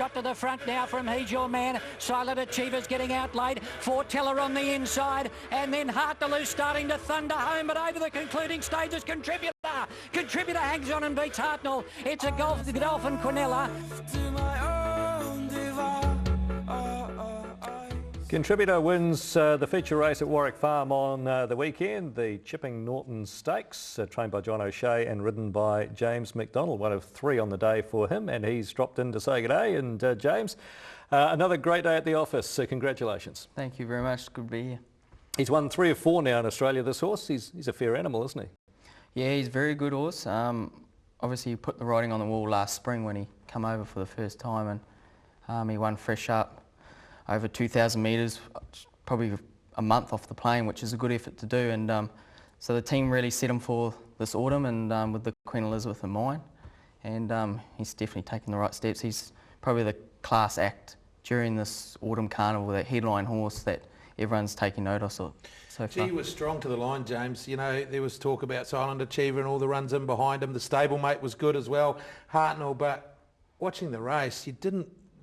Got to the front now from He's Your Man. Silent Achiever's getting out late. Foreteller on the inside. And then Hartnell starting to thunder home. But over the concluding stages, Contributor. Contributor hangs on and beats Hartnell. It's a Godolphin Quinella. Contributor wins the feature race at Warwick Farm on the weekend, the Chipping Norton Stakes, trained by John O'Shea and ridden by James McDonald, one of 3 on the day for him, and he's dropped in to say good day. And James, another great day at the office, so congratulations. Thank you very much, good to be here. He's won 3 or 4 now in Australia, this horse. He's a fair animal, isn't he? Yeah, he's a very good horse. Obviously he put the writing on the wall last spring when he come over for the first time, and he won fresh up over 2,000 metres, probably a month off the plane, which is a good effort to do. And so the team really set him for this autumn, and with the Queen Elizabeth in mind. And he's definitely taken the right steps. He's probably the class act during this autumn carnival, that headline horse that everyone's taking note of so far. He was strong to the line, James. You know, there was talk about Silent Achiever and all the runs in behind him. The stablemate was good as well, Hartnell. But watching the race,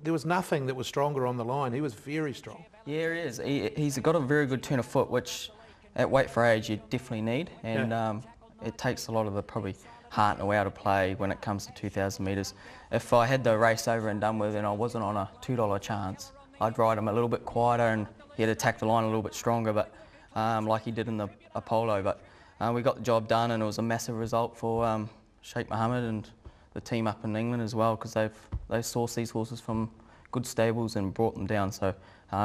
there was nothing that was stronger on the line. He was very strong. Yeah, he is. He's got a very good turn of foot, which at weight for age you definitely need. And it takes a lot of the probably Hartnell out of play when it comes to 2,000 metres. If I had the race over and done with and I wasn't on a $2 chance, I'd ride him a little bit quieter and he'd attack the line a little bit stronger, but like he did in the Apollo. But we got the job done, and it was a massive result for Sheikh Mohammed and the team up in England as well, because they sourced these horses from good stables and brought them down. So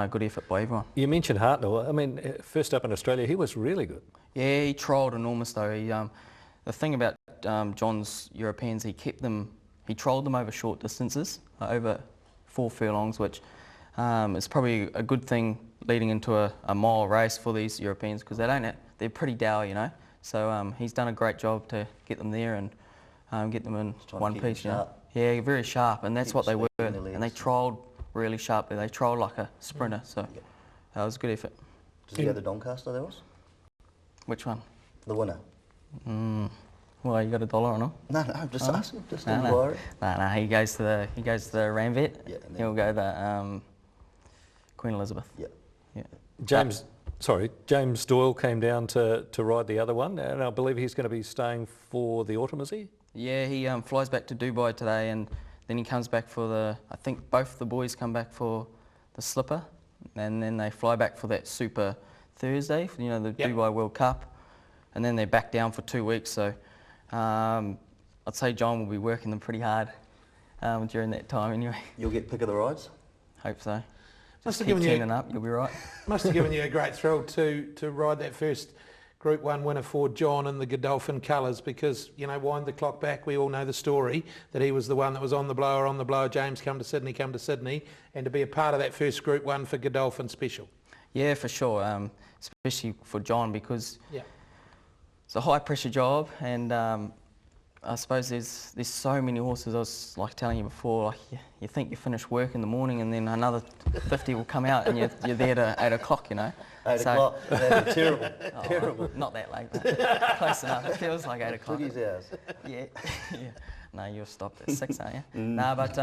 good effort by everyone. You mentioned Hartnell. I mean, first up in Australia, he was really good. Yeah, he trialled enormous though. The thing about John's Europeans, he trialled them over short distances, over 4 furlongs, which is probably a good thing leading into a mile race for these Europeans, because they're pretty dour, you know. So he's done a great job to get them there and get them in one piece. You know? Yeah, very sharp, and that's what they were. And they trialled really sharply. They trialled like a sprinter, so that was a good effort. Does he have the Doncaster there was? Which one? The winner. Well, you got $1 on him? No, I'm just asking, just inquiry. No, he goes to the Ramvet. Yeah, he'll go the Queen Elizabeth. Yeah. James Doyle came down to ride the other one, and I believe he's going to be staying for the autumn, is he? Yeah, he flies back to Dubai today, and then he comes back for I think both the boys come back for the Slipper, and then they fly back for that Super Thursday, for, the Dubai World Cup, and then they're back down for 2 weeks. So I'd say John will be working them pretty hard during that time anyway. You'll get pick of the rides? Hope so. Must have given you up, you'll be right. Must have given you a great thrill to ride that first Group 1 winner for John in the Godolphin colours, because, wind the clock back, we all know the story, that he was the one that was on the blower, James come to Sydney, and to be a part of that first Group 1 for Godolphin special. Yeah, for sure, especially for John, because it's a high pressure job, and I suppose there's so many horses. I was like telling you before, like you think you finish work in the morning and then another 50 will come out and you're there to 8 o'clock, 8 o'clock, that'd be terrible. Terrible. Not that late, but close enough. It feels like 8 o'clock. Took his hours. Yeah. No, you're stopped at 6, aren't you? No, but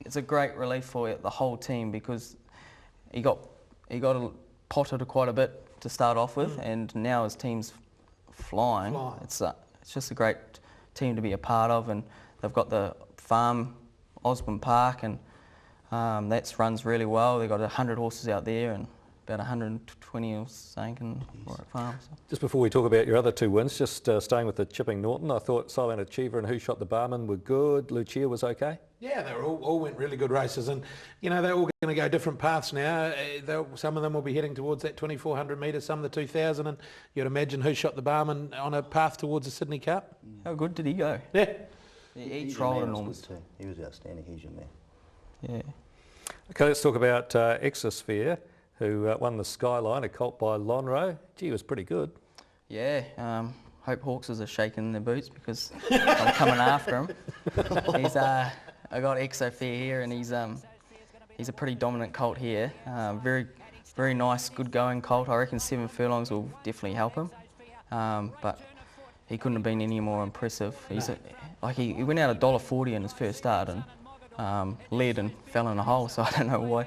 it's a great relief for the whole team, because he got potted quite a bit to start off with, and now his team's flying. It's just a great team to be a part of, and they've got the farm, Osborne Park, and that runs really well. They've got 100 horses out there and about 120 or something in Warwick Farm. So. Just before we talk about your other 2 wins, just staying with the Chipping Norton, I thought Silent Achiever and Who Shot the Barman were good. Lucia was okay? Yeah, they were all went really good races, and they're all going to go different paths now. Some of them will be heading towards that 2,400 metres, some the 2,000, and you'd imagine Who Shot the Barman on a path towards the Sydney Cup. How good did he go? Yeah. He trialled enormous. He was outstanding, he's your man. Yeah. Okay, let's talk about Exosphere, who won the Skyline, a colt by Lonhro. Gee, he was pretty good. Yeah, hope Hawkses are shaking their boots, because I'm coming after him. I got Exosphere here, and he's a pretty dominant colt here. Very, very nice, good going colt. I reckon 7 furlongs will definitely help him. But he couldn't have been any more impressive. He went out $1.40 in his first start, and led and fell in a hole, so I don't know why.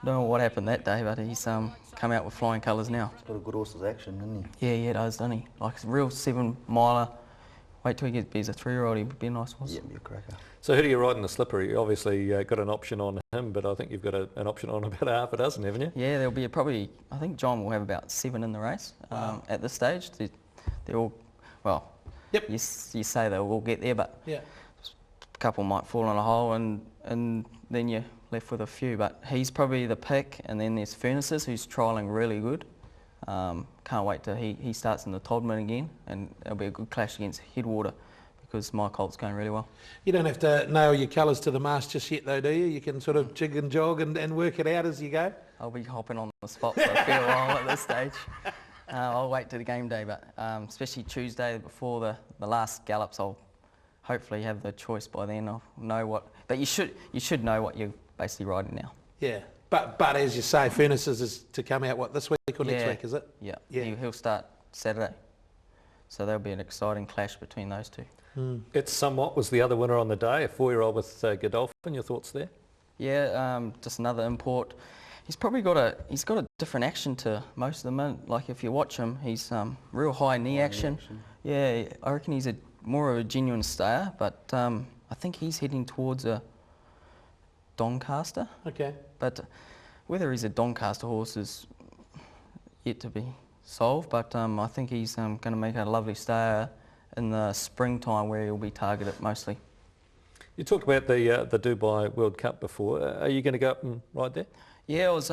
Don't know what happened that day, but he's come out with flying colours now. He's got a good horse's action, doesn't he? Yeah, he does, doesn't he? Like a real 7-miler. Wait till he gets a 3-year-old, he'd be a nice horse. Yeah, be a cracker. So who do you ride in the Slipper? You obviously got an option on him, but I think you've got an option on about half a dozen, haven't you? Yeah, there'll be probably, I think John will have about 7 in the race at this stage. They're all, well, Yep. you say they'll all get there, but Yeah. a couple might fall in a hole and then you're left with a few. But he's probably the pick, and then there's Furnaces, who's trialling really good. Can't wait till he starts in the Todman again, and it'll be a good clash against Headwater because my colt's going really well. You don't have to nail your colours to the mast just yet though, do you? You can sort of jig and jog and work it out as you go? I'll be hopping on the spot for a fair while at this stage. I'll wait till the game day, but especially Tuesday before the last gallops, I'll hopefully have the choice by then. I'll know what, but you should know what you're basically riding now. Yeah, but as you say, Furnaces is to come out, what, this week or next week, is it? Yeah, Yeah. He'll start Saturday. So there'll be an exciting clash between those two. It's Somewhat was the other winner on the day, a 4-year-old with Godolphin. Your thoughts there? Yeah, just another import. He's probably got a different action to most of them. Like if you watch him, he's real high knee action. Yeah, I reckon he's more of a genuine stayer, but I think he's heading towards a Doncaster. Okay. But whether he's a Doncaster horse is yet to be solved. But I think he's going to make a lovely stayer in the springtime, where he'll be targeted mostly. You talked about the Dubai World Cup before. Are you going to go up and ride there? Yeah, I was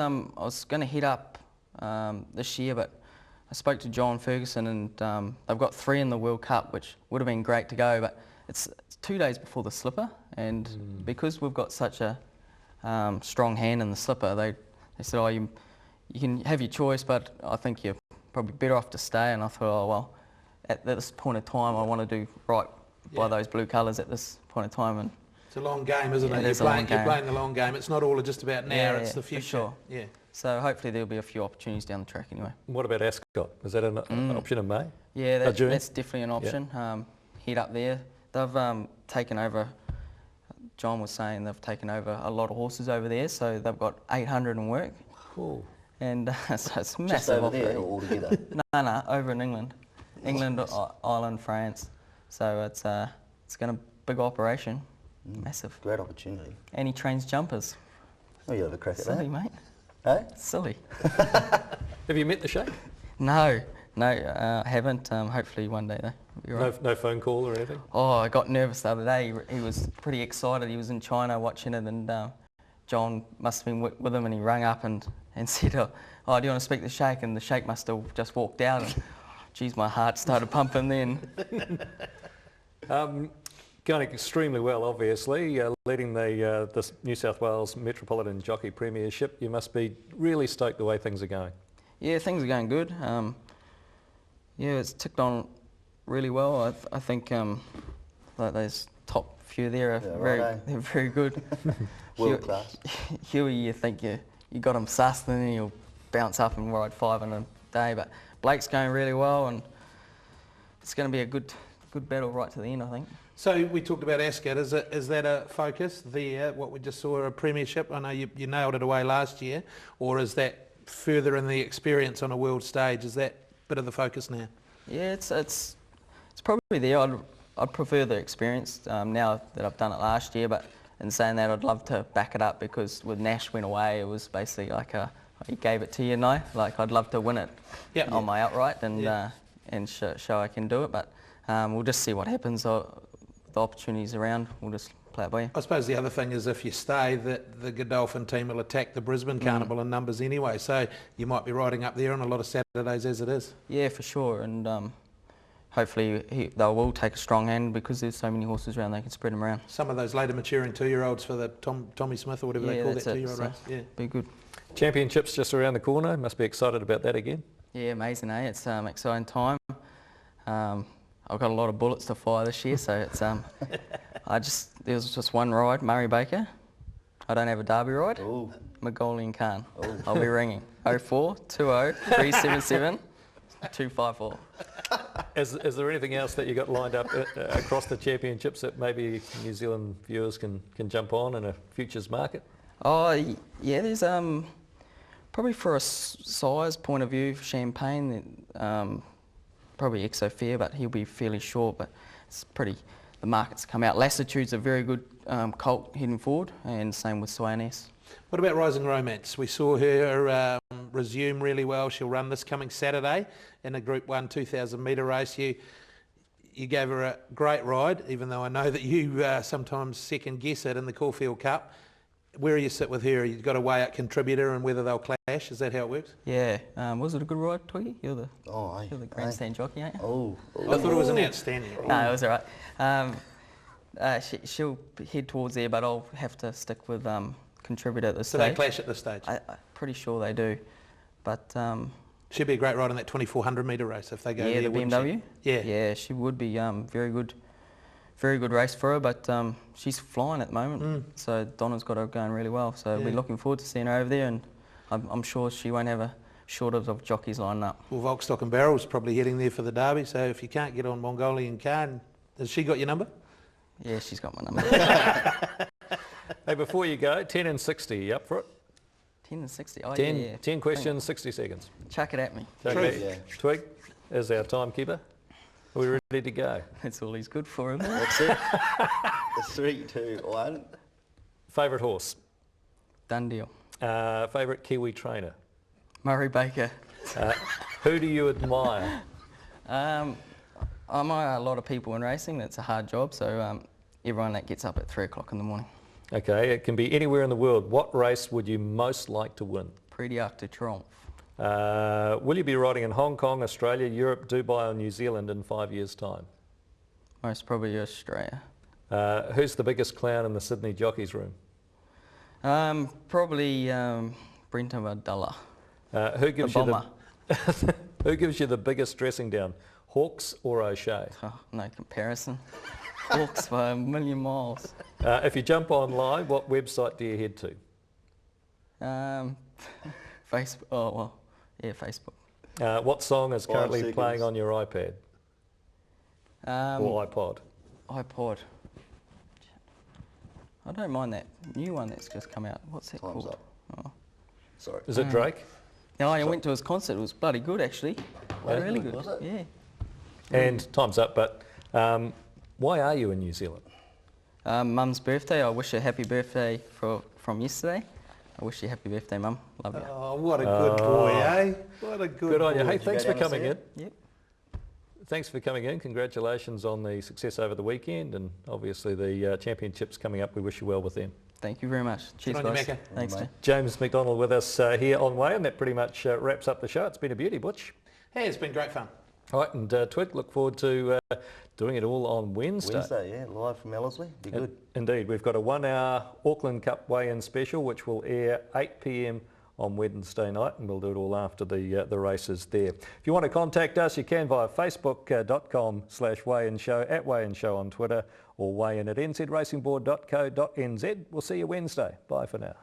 going to head up this year, but I spoke to John Ferguson, and they've got 3 in the World Cup, which would have been great to go, but it's 2 days before the Slipper, and because we've got such a strong hand in the Slipper, they said, oh, you can have your choice, but I think you're probably better off to stay. And I thought, oh well, at this point of time, I want to do right by those blue colours at this point of time. And it's a long game, isn't it? You're playing the long game. It's not all just about now, it's the future. For sure. Yeah. So hopefully there'll be a few opportunities down the track anyway. What about Ascot? Is that an option in May? Yeah, that's definitely an option. Head up there. They've taken over, John was saying they've taken over a lot of horses over there, so they've got 800 in work. Cool. And so it's massive. Just over there or altogether? No, over in England. England, Ireland, France. So it's going to big operation, massive. Great opportunity. And he trains jumpers. Oh, you have a crack at Silly, that? mate. Hey? Silly. Have you met the Sheikh? No, I haven't. Hopefully one day though. Be right. No phone call or anything? Oh, I got nervous the other day. He was pretty excited. He was in China watching it, and John must have been with him, and he rang up and said, oh, do you want to speak to the Sheikh? And the Sheikh must have just walked out. And, geez, my heart started pumping then. Going extremely well, obviously, leading the New South Wales Metropolitan Jockey Premiership. You must be really stoked the way things are going. Yeah, things are going good. It's ticked on really well. I think like those top few there are they're very good. World class. Kiwi, you think you got him sussed, and then he'll bounce up and ride 5 in a day. But Blake's going really well, and it's going to be a good battle right to the end, I think. So we talked about Ascot. Is that a focus there? What we just saw, a premiership? I know you nailed it away last year, or is that further in the experience on a world stage? Is that a bit of the focus now? Yeah, it's probably there. I'd prefer the experience now that I've done it last year, but in saying that, I'd love to back it up, because with Nash went away, it was basically like he gave it to you, like I'd love to win it on my outright and show I can do it, but we'll just see what happens. The opportunities around, we'll just play it by ear. I suppose the other thing is, if you stay, that the Godolphin team will attack the Brisbane Carnival in numbers anyway, so you might be riding up there on a lot of Saturdays as it is. Yeah, for sure, and hopefully they will take a strong hand, because there's so many horses around, they can spread them around. Some of those later maturing 2-year-olds for the Tommy Smith or whatever they call that 2-year-old race. Yeah, be good. Championships just around the corner. Must be excited about that again. Yeah, amazing, eh? It's exciting time. I've got a lot of bullets to fire this year, so it's there was just one ride, Murray Baker. I don't have a derby ride. Ooh. Magolian Khan. I'll be ringing 04 20 377 254. Is there anything else that you got lined up across the championships that maybe New Zealand viewers can jump on in a futures market? Oh, yeah, there's probably for a size point of view, Champagne, probably Exosphere, but he'll be fairly short, but it's pretty, the market's come out. Lassitude's a very good colt heading forward, and same with Cyaness. What about Rising Romance? We saw her resume really well. She'll run this coming Saturday in a Group 1 2,000 metre race. You gave her a great ride, even though I know that you sometimes second guess it in the Caulfield Cup. Where you sit with her, you've got to weigh out contributor and whether they'll clash. Is that how it works? Yeah. Was it a good ride, Twiggy? You're the grandstand jockey, aren't you? Oh. I thought it was an outstanding ride. No, it was all right. She'll head towards there, but I'll have to stick with contributor at this stage. So they clash at this stage? I'm pretty sure they do. But she'd be a great ride in that 2,400 metre race if they go there, the BMW? She? Yeah, she would be very good race for her, but she's flying at the moment. So Donna's got her going really well. So we're looking forward to seeing her over there, and I'm sure she won't have a shortage of jockeys lining up. Well, Volkstock and Barrel's probably heading there for the Derby, so if you can't get on Mongolian Khan, has she got your number? Yeah, she's got my number. Hey, before you go, 10 and 60, you up for it? 10 and 60. Oh, 10, yeah. 10 questions, 60 seconds. Chuck it at me. Twig is our timekeeper. Are we ready to go? That's all he's good for, isn't it? That's it. It's 3, 2, 1. Favourite horse? Done deal. Favourite Kiwi trainer? Murray Baker. Who do you admire? I admire a lot of people in racing. That's a hard job, so everyone that gets up at 3 o'clock in the morning. Okay, it can be anywhere in the world. What race would you most like to win? Prix d'Arc de Triomphe. Will you be riding in Hong Kong, Australia, Europe, Dubai or New Zealand in 5 years' time? Most probably Australia. Who's the biggest clown in the Sydney jockeys room? Probably Brenton Vadella. Who gives you the biggest dressing down, Hawkes or O'Shea? Oh, no comparison. Hawks by a million miles. If you jump online, what website do you head to? Facebook. Oh, well, yeah, Facebook. What song is currently 5 playing seconds. on your iPad or iPod? iPod. I don't mind that new one that's just come out. What's that Time's called? up. Oh. Sorry. Is it Drake? No, I went to his concert. It was bloody good, actually. Really good. Was it? Yeah. And time's up, but why are you in New Zealand? Mum's birthday. I wish her happy birthday from yesterday. I wish you happy birthday, Mum. Love you. Oh, what a good boy, eh? What a good on boy. you. Hey, you thanks go for down and coming see in. it? Yep. Thanks for coming in. Congratulations on the success over the weekend, and obviously the championships coming up. We wish you well with them. Thank you very much. Cheers, on you, guys. Macca. Thanks, mate. Jay. James McDonald with us here on Way, and that pretty much wraps up the show. It's been a beauty, Butch. Hey, it's been great fun. All right, and Twig, look forward to doing it all on Wednesday. Wednesday, yeah, live from Ellerslie. Be good. Indeed. We've got a 1 hour Auckland Cup weigh-in special, which will air 8 p.m. on Wednesday night, and we'll do it all after the races there. If you want to contact us, you can via facebook.com/weighinshow, @weighinshow on Twitter, or weighin@nzracingboard.co.nz. We'll see you Wednesday. Bye for now.